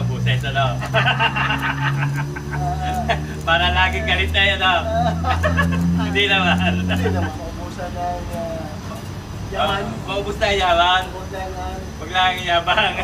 sa buses, ano? Para laging galit na yun, ano? Hindi naman. Hindi naman, maubusan ng yaman. Maubos na yung yaman. Huwag lang yung yabang.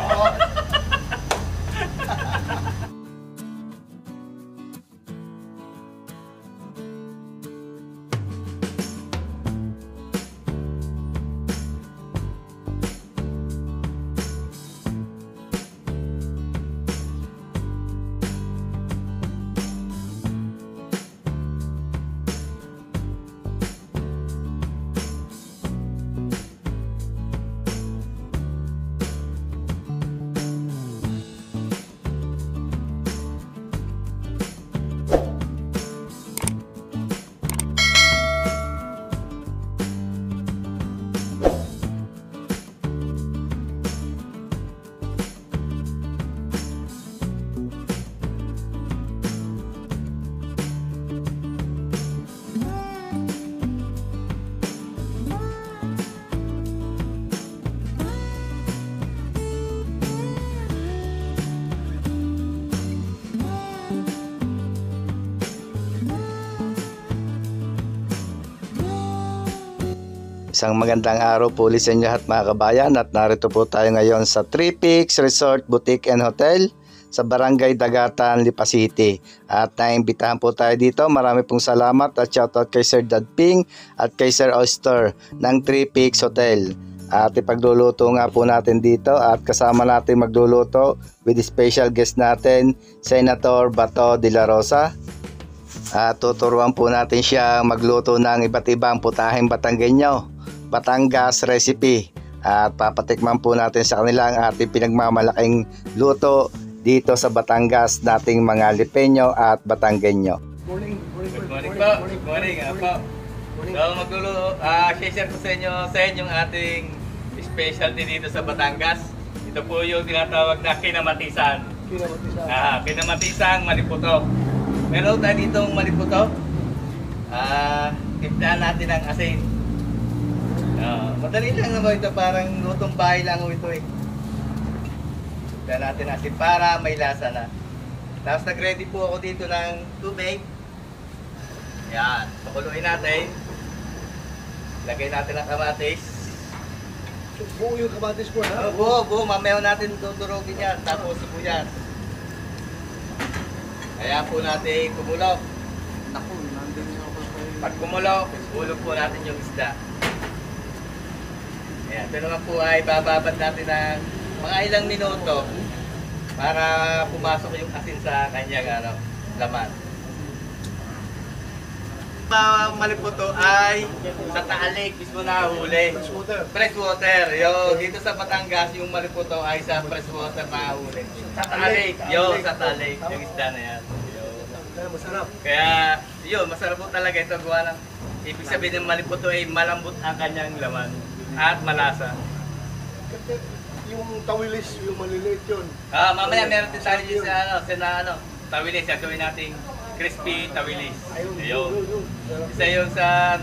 Isang magandang araw po ulit sa inyo lahat mga kabayan, at narito po tayo ngayon sa Three Peaks Resort Boutique and Hotel sa Barangay Dagatan, Lipa City. At naimbitahan po tayo dito. Marami pong salamat at shoutout kay Sir Dadping at kay Sir Oyster ng Three Peaks Hotel. At ipagluluto nga po natin dito, at kasama natin magluluto with the special guest natin, Senator Bato de la Rosa. At tuturuan po natin siya magluto ng iba't ibang putaheng Batanggenyo, Batangas recipe, at papatikman po natin sa kanila ang ating pinagmamalaking luto dito sa Batangas nating mga Lipeño at Batanggenyo. Morning. Good morning po. Good morning, po. So magluluto, share ko sa inyo yung ating specialty dito sa Batangas. Ito po yung tinatawag na kinamatisan. Kinamatisang maliputo. Meron tayo ditong maliputo. Timplahan natin ang asin. Madali lang naman ito, parang lutong bahay lang ito eh. Timplahan natin asin para may lasa na. Tapos nag-ready po ako dito ng tubig. Yan, pakuluin natin. Lagay natin ang kamatis. Buo yung kamatis po, ha? Buo. Mamaya natin tuturogin yan. Tapos sibuyas. Kaya po natin kumulo. Naku, nandun niyo ako sa... Pag kumulo, ulog po natin yung isda. Ayan, ito naman po ay bababad natin ng mga ilang minuto para pumasok yung asin sa kanyang laman. Maliputo ay sa Taalik mismo nahuli. Fresh water. Dito sa Batangas yung maliputo ay sa fresh water nahuli. Sa Taalik. Sa Taalik. Yung isda na yan. Masarap. Kaya, masarap po talaga ito. Gawa ng, ibig sabihin ng maliputo ay malambot ang kanyang laman at malasa. Yung tawilis, yung maliliit yun. Mamaya meron din tayo sa tawilis. Gagawin nating crispy tawilis. Ayun. Isa yun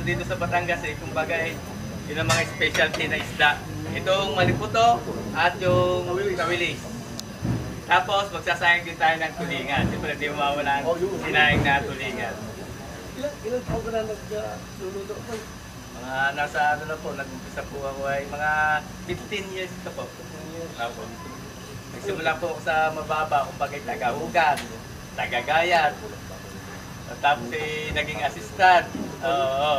dito sa Batangas eh. Kumbaga yun ang mga specialty na isda. Itong maliputo at yung tawilis. Tapos magsasayang din tayo ng tulingan. Siyempre hindi mawawala ang sinayang na tulingan. Ilan taon ka na nagluluto ko? Mga nasa nag-umpisa po ako ay mga 15 years ito po. Nagsimula po ako sa mababa, kumbaga taga-hugan, taga-gayat. Tapos naging assistant.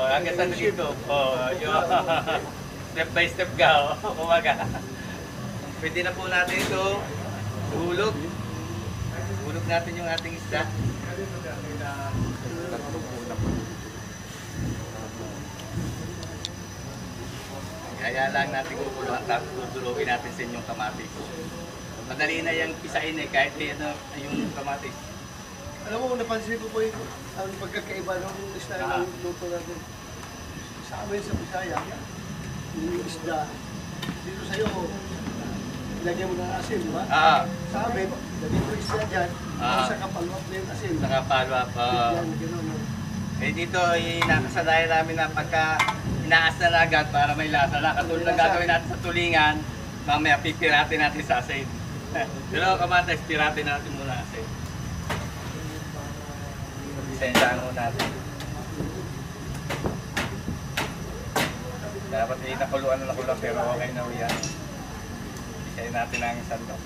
Hanggang sa dito. Step by step ka. Kumbaga. Pwede na po natin ito. Hulog. Hulog natin yung ating isda. Kaya lang natin kukuluan, tapos tutulogin natin sa inyong kamatis. Madali na yung pisain kahit yung kamatis. Alam mo, napansin ko po yung pagkakaiba ng isda ng luto natin. Sa amin sa Bisaya, yung isda, dito sa'yo, ilagyan mo ng asin, di ba? Sa amin, lagyan mo isda dyan, sa kapalwap na yung asin. Sa kapalwap, dito, nakasanayan namin na pagka inaas na agad para may lasa na. Katulad ng gagawin natin sa tulingan, mamaya pipiratin natin sa asin. Pero kamatis, piratin natin muna kasi. Isensyahan muna natin. Dapat nakuluan na nakulang pero okay na yan. Isayin natin ang sandok.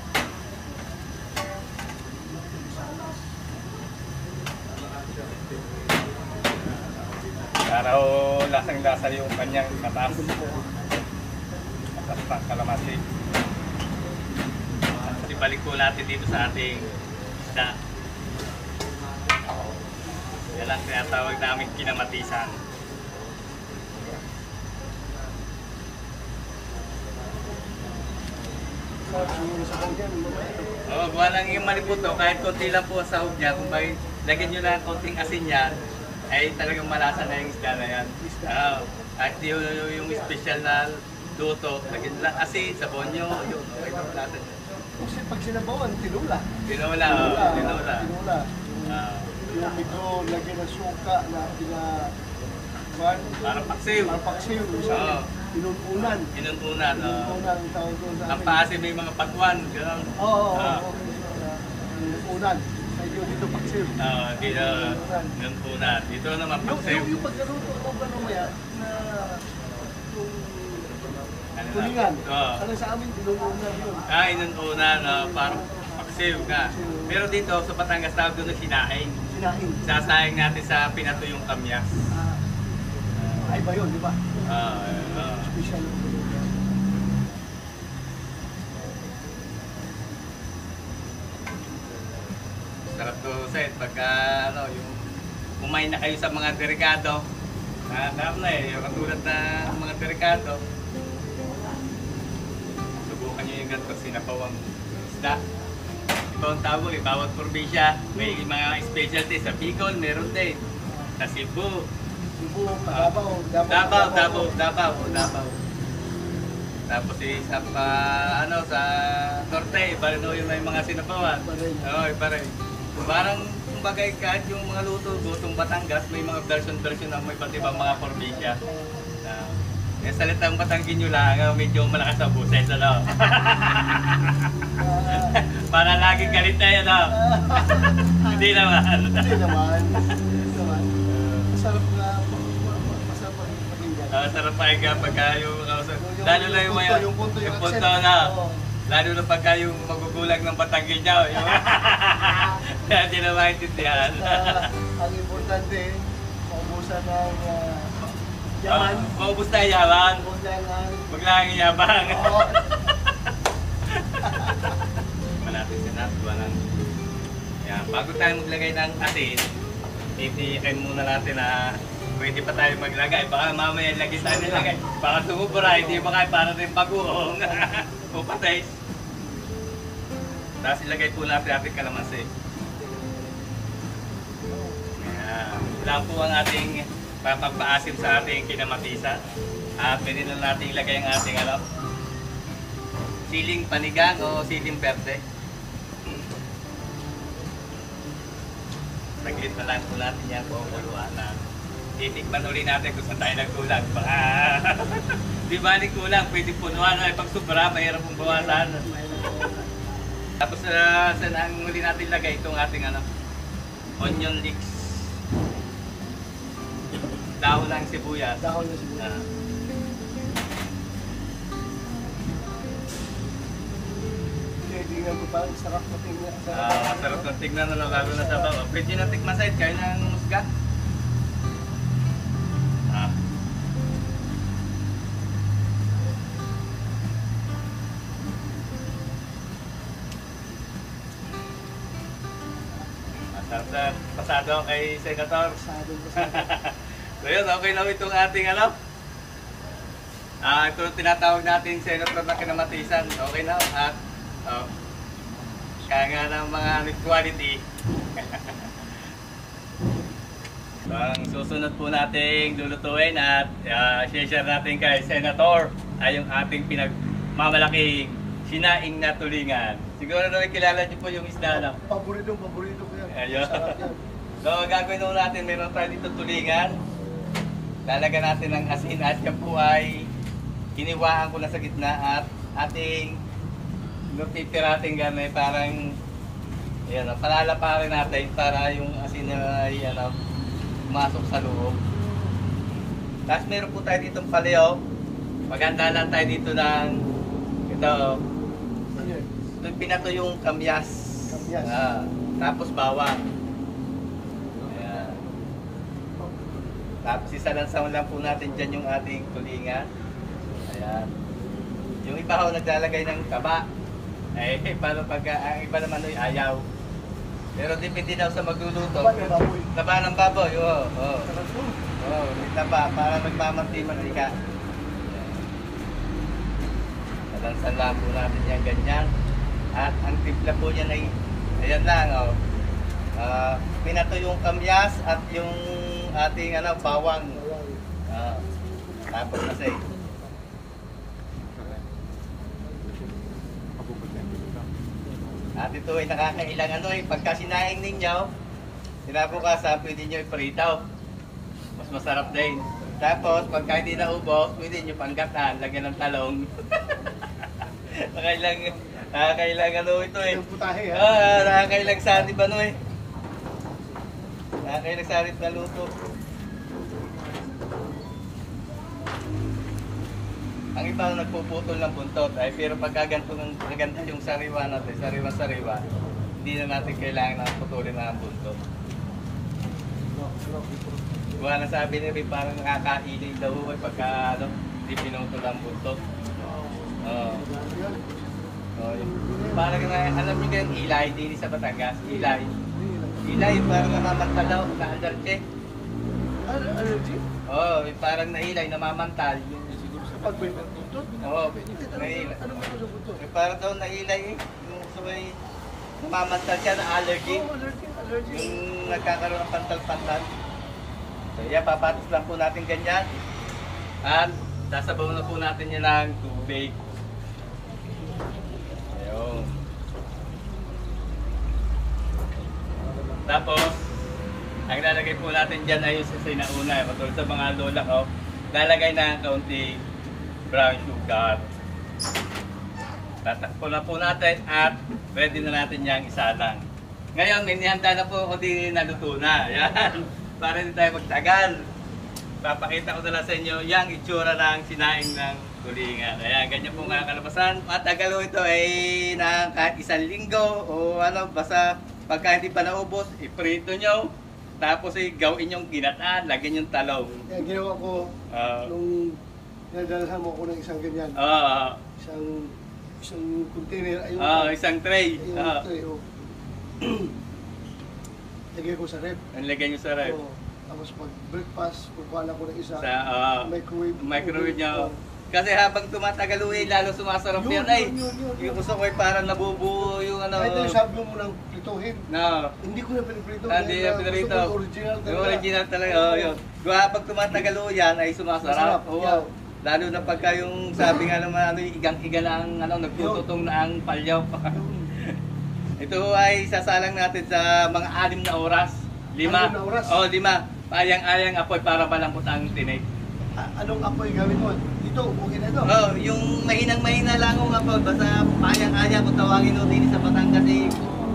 Para lasang-lasa yung kanyang katas. Katas ng kalamansi. At ibalik po natin dito sa ating isda. Yan ang tinatawag namin kinamatisan. Oh, buwan lang yung maliputo, kahit konti lang po ang sahog niya, kung bakit lagyan nyo lang konting asin yan, ay talagang malasa na yung isda na yan. At yung special na luto, lagyan nyo lang asin, sabon nyo, yun, okay na malasa nyo. Kasi pag sinabawan, tinula. Tinula. Yung medyo lagyan ng suka na Parang paksiw. Parang paksiw. Inununan. Inununan. Inununan ang tawag doon sa Ang paasi may mga pagwan. Gano'n. Oo. Inununan. Dito paksiw. Dito inununan. Dito naman paksiw. Yung pagkaluto ko ba namaya na yung tulingan. Ano sa amin, inununan yun. Inununan. Parang paksiw nga. Pero dito sa Batangas tawag doon na sinaing. Sinaing. Sasayang natin sa pinatuyong kamyas. Ay ba yun, di ba? Special. Sarap to, Seth. Pagka, yung kumain na kayo sa mga delikado. Sarap na eh. Yung katulad na mga delikado. Subukan nyo yung ganito, sinapawang isda. Ibang tawag, bawat probinsya. May mga specialty sa Bicol, meron din. Sa Cebu. Davao. Tapos sa Norte, iba rin yung may mga sinapawan. Iba rin. Parang kumbaga kahit yung mga luto, gutong Batangas, may mga version na may iba't ibang mga probinsya. Yung salitang Batangin nyo lang, medyo malakas sa buses, ano? Para laging galit na yan, no? Hindi naman. Masarap nga, masarap pakinggan. Sarap pakinggan pagka yung lalo na yung punto na. Lalo na pagka yung magugulang ng Batangin niya. Kaya hindi na maintindihan. Ang importante, maubusan ng yaman. Maubos na yaman. Huwag lang ang yabang. Malapit sinatwa lang. Bago tayo maglagay ng asin, titikin muna natin na pwede pa tayo maglagay. Baka mamaya lagi tayo nilagay. Baka tumubura, hindi ba kayo para rin bagoong. O patay. Tapos ilagay po natin ating kalamansi. Lang po ang ating papagpaasim sa ating kinamatisan. At pwede na natin ilagay ang ating siling panigang o siling verde. Saglit na lang po natin yan po kuluan na. Titikman ulit natin kung saan tayo nagkulang. Baka di ba kulang, pwede punuan. Pag sobra, mahirap pong bawasan. Tapos saan ang uli natin lagay itong ating onion leeks. Dahon ng sibuyas. Dahon ng sibuyas. Tingnan ko pa, sarap na tingnan. Masarap na tingnan na lalo na sa baba. Pwede na tikman sa'yo, kaya ng musga. Masarap na pasado kay Senator. Pasado. So yun, okay na itong ating ito tinatawag natin Senator na kinamatisan. Okay na at kaya nga ng mga quality. So, ang susunod po nating lulutuin at share natin kay Senator ay yung ating pinagmamalaking sinaing na tulingan. Siguro na kilala niyo po yung isda na. Paborito ko yan. Ayun. Sarap yan. So gagawin naman natin, meron tayo dito tulingan. Lalagyan natin ng asin at yan po ay hiniwaan ko na sa gitna at ating Nung titirating gano'n, parang, yan, palalaparin natin para yung asin na pumasok sa loob. Tapos meron po tayo ditong paleo. Maganda lang tayo dito ng, ito, ito pinato yung kamyas. Kamyas. Tapos bawang. Ayan. Tapos isalansaw lang po natin dyan yung ating tulinga. Ayan. Yung iba ho naglalagay ng taba. Eh, paano pag ang iba naman ay ayaw. Pero depende daw sa magluluto. Taba ng baboy. Taba ng baboy, oo. Oo, may taba para magmamanti mantika. Salansan lang po natin yan ganyan. At ang timpla po niyan ay, ayan lang, oh. Pinato yung kamyas at yung ating bawang. Tapos kasi. At ito ay nakakailang pagka sinaing ninyo, sinabukasan, pwede nyo iprito. Mas masarap din. Tapos, pagka hindi naubos, pwede nyo panggatan, lagyan ng talong. Nakakailang ito eh. Yung putahe, ha? Nakakailang sanib Nakakailang sanib na luto. Ang iba nagpuputol ng buntot ay pero pagkaganto ng maganda yung sariwa natin, sariwa, hindi na natin kailangan na putulin ng buntot. Kuha na sabi ni Ray, parang nakakailing daw pagka hindi pinutol ang buntot. Parang alam niyo yung ilay, din sa Batangas, ilay. Ilay, parang namamantal daw, na-allergy. Allergy? Oo, parang nailay, namamantal. Pag may pagtutot? Oo, nailay. Ano ba ito sa buto? Parang daw nailay yung sabay, namamantal siya na allergy. Oh, allergy. Yung nagkakaroon ng pantal-pantal. So yan, papatos lang po natin ganyan. At sasabaw na po natin yan ng tubig. Ayun. Tapos, ang lalagay po natin dyan ay yung sa sinauna. Matulad sa mga lola ko, lalagay na kaunti brown sugar. Tatakpo na po natin at ready na natin yung isa lang. Ngayon, may nihanda na po ako din naluto na. Yan. Para hindi tayo magtagal. Papakita ko na lang sa inyo yung itsura ng sinaing ng tulingan. Ayan, ganyan po mga kalabasan. Matagal ito ay na kahit 1 linggo o basta pagka hindi pa naubos, iprito nyo. Tapos gawin yung ginataan, lagyan yung talong. Kaya ginawa ko nung nadalhan mo ako ng isang ganyan. Isang container. Isang tray. Tray, lagay ko sa rep. Ang lagyan nyo sa rep. Tapos pag breakfast, kukuha na ko ng isa. Sa microwave nyo. Oh. Kasi habang tumatagal lalo sumasarap yan ay. Yung gusto ko ay parang nabubuo yung Kahit yung sabi mo nang prituhin. No. Hindi ko na piniprito. Hindi na pinarito. Original talaga. Yung original talaga. Yun. Habang tumatagal yan ay sumasarap. Yeah. Lalo na pagka yung sabi nga naman igang-iga na ang nagtututong na ang palyaw. Ito ay sasalang natin sa mga 6 na oras. 5. 6 na oras? 5. Ayang-ayang apoy para malambot ang tinik. Anong apoy gawin mo? Ito, okay na ito. Yung mahinang-mahina lang ang apoy. Basta payang-ayang kung tawagin o din sa Batangas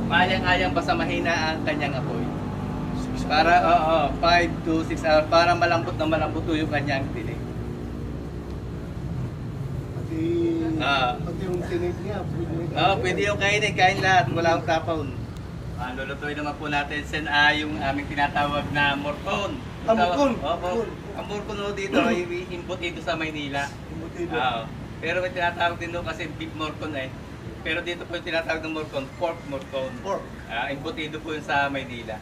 payang-ayang basta mahina ang kanyang apoy. Para 5 to 6 hours para malambot yung kanyang tinik. Pati yung tinig niya, pwede yung kain lahat, wala akong tapon. Lulutuin naman po natin yung aming tinatawag na morcon. Morcon? Ang morcon dito ay embutido sa Maynila. Pero may tinatawag din doon kasi beef morcon eh. Pero dito po yung tinatawag ng morcon, pork morcon. Embutido po yun sa Maynila.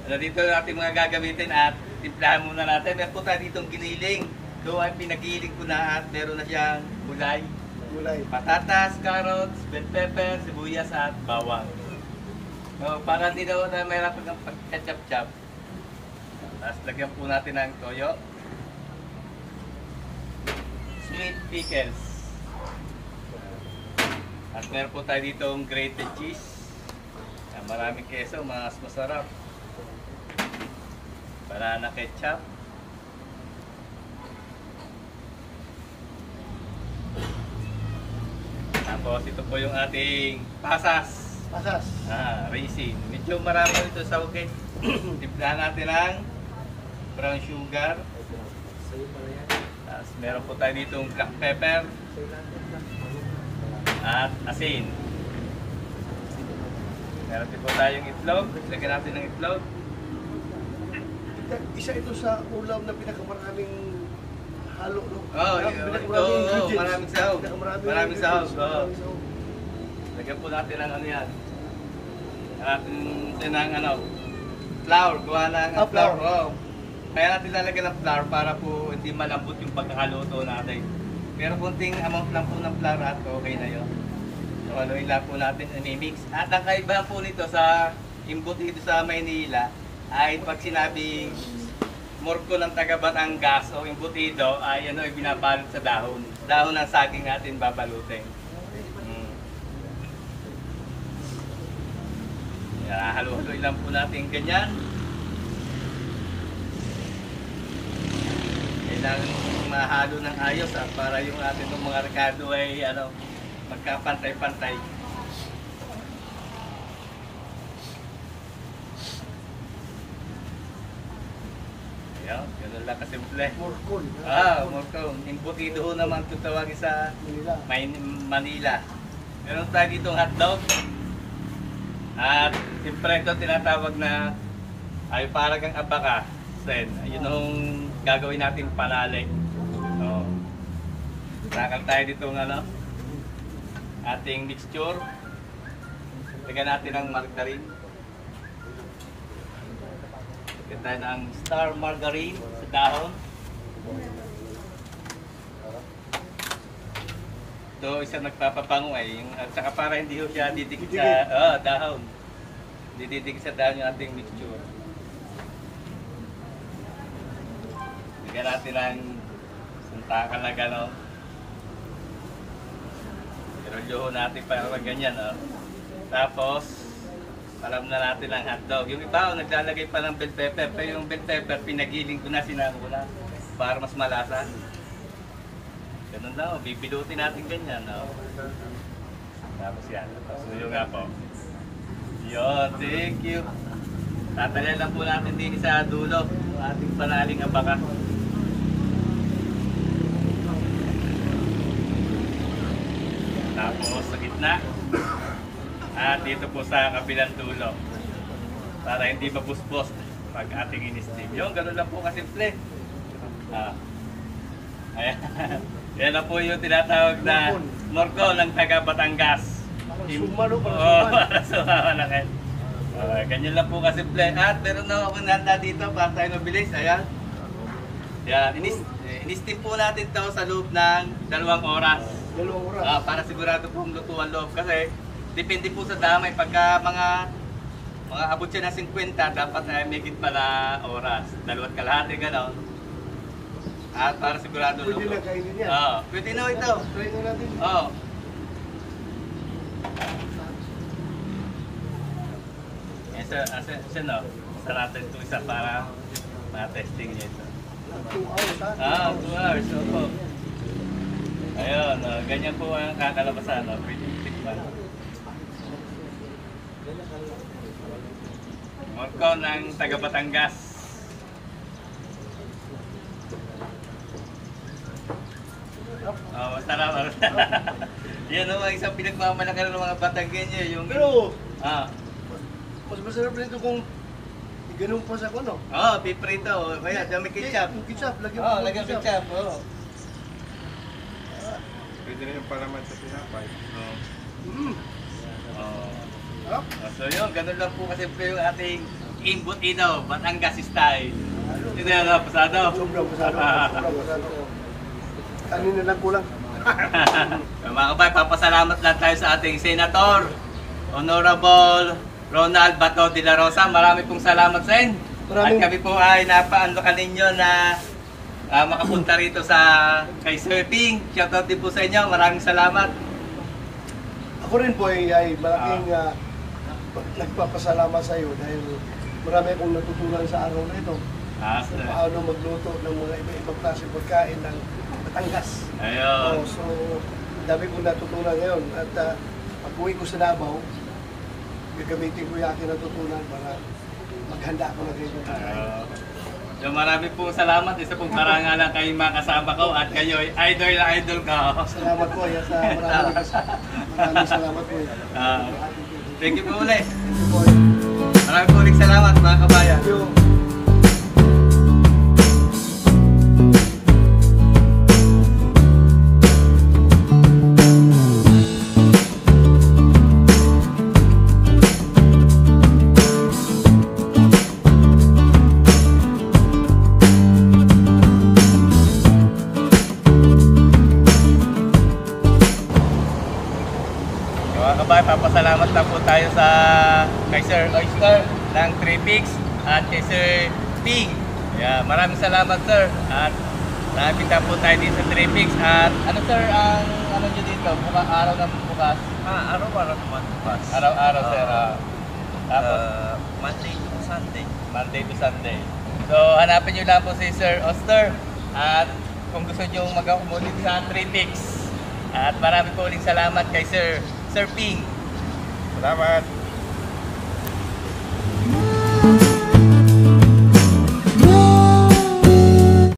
Dito natin mga gagamitin at timplahan muna natin. Meron po tayo ditong giniling. Doon ay pinagiling ko na at meron na siyang gulay. Patatas, carrots, bell pepper, sibuyas at bawang. Para hindi daw na mayroon ng pagkachap-chap. Tapos lagyan po natin ng toyo. Sweet pickles. At meron po tayo ditong grated cheese. Maraming keso, mas masarap. Banana ketchup. Tapos ito po yung ating pasas. Pasas. Raisin. Medyo marami ito sa okay. Timplahan natin ng brown sugar. Tapos meron po tayo dito black pepper. At asin. Meron din po tayong itlog. Lagyan natin ng itlog. Isa ito sa ulam na pinakamaraming halo, no? Maraming sahog. Maraming sahog. Maraming sahog. Lagyan po natin ng ano yan. Natin ng flour. Gawa ng Flour. flour. Kaya natin lalagyan ng flour para po hindi malambot yung pagkakaluto natin. Pero kunting amount lang po ng flour at okay na yun. So haluin lang po natin i-mix. At ang kaibahan po nito sa imbutido sa Maynila ay pag sinabing morko ng taga Batangas o imbutido ay binabalot sa dahon. Dahon ng saging natin babalutin. Halo-haloy lang po natin ganyan. Kailangan mahalo ng ayos para yung ating mga rekado ay magkapantay-pantay. Yan, ganun lang kasimple. Morcon. Morcon. Imbutido ho naman ito tawagin sa Manila. Manila. Meron tayo ditong hotdog. At siyempre ito tinatawag na ay parang ang abaka. Then, yun yung gagawin natin panali. So, nakal tayo ditong ating mixture. Lagyan natin ng margarine. Lagyan tayo ng star margarine sa dahon. Ito isang nagpapabango at saka para hindi ho siya didikit sa dahon. Hindi didikit sa dahon yung ating mixture. Lagyan natin ng suntakan na gano'n. Irolyoho natin para ganyan. Tapos, alam na natin ang hotdog. Yung iba, naglalagay pa ng bell pepper. Pero yung bell pepper, pinagiling ko na, sinama ko na para mas malasa. Ganun na, bibilutin natin ganyan. Tapos yan. Tapos yung nga po. Yun, thank you. Tatalian lang po natin din sa dulo. Ating panaling abaka. Tapos sa gitna. At dito po sa kabilang dulo. Para hindi mabusbos pag ating in-steam. Yung ganun lang po kasimple. Ayan. Yan na po yung tinatawag na morcon ng taga Batangas. Sumalo para para sumawa na kayo. Ganyan lang po kasimple. At meron na akong nanda dito para tayo mabilis. Ayan. Yan. In-steam po natin to sa loob ng 2 oras. 2 oras. Para sigurado pong lutuan loob. Kasi depende po sa damay. Pagka mga abot siya na 50, dapat na may git pala oras. 2 kalahati gano'n. At para sigurado Pwede luto. na kainin yan. Pwede na ito. Try na natin. Isa natin ito isa para ma-testing niya ito. 2 hours ha? 2 hours. Opo. Ayun, ganyan po ang kakalabasan. Pwede tikman. Morcon ng taga Batangas. Masarap. Yan naman isang pinagmamalaki ng mga Batanggenyo. Yung Pero, mas masarap nito kung ganun pa sa kuno. piprito. Kaya dami ketchup. Yung ketchup, lagyan mo Lagyan ketchup. Pwede rin yung palaman sa tinapay. So yun, ganun lang po kasi yung ating imbutido, Batangas style. Ito yan, pasado. Sobrang pasado. Kanina lang kulang. Mga kabay, papasalamat lang tayo sa ating Senator, Honorable Ronald Bato de la Rosa. Marami pong salamat sa inyo. At kami po ay napaandokan ninyo na makapunta rito sa kay Sir Ping. Shoutout din po sa inyo. Maraming salamat. Ako rin po ay malaking nagpapasalamat sa iyo dahil marami akong natutunan sa araw na ito. Paano magluto ng mga iba-ibang klase pagkain ng Batangas. Ayun. So, dami kong natutunan ngayon. At pag uwi ko sa Davao, gagamitin ko yung aking natutunan para maghanda ako ng ganyan. So marami po salamat. Isa pong karangalan kayo makasama ko at kayo ay idol na idol ka. Salamat po. Maraming salamat po. Thank you po ulit. Thank you po. Maraming po ulit salamat mga kabayan. Thank you. Mga kabayan, papasalamat lang po tayo sa kay Sir Oyster ng 3 Peaks at kay Sir Ping. Yeah, maraming salamat sir. At nakapita po tayo dito sa 3 Peaks. At ano sir ang ano nyo dito? Araw na bukas? Araw-araw naman bukas. Araw-araw sir. Tapos Monday to Sunday. Monday to Sunday. So hanapin nyo lang po si Sir Oyster. At kung gusto nyo mag-accommodate sa 3 Peaks. At marami po uling salamat kay Sir Ping. Salamat.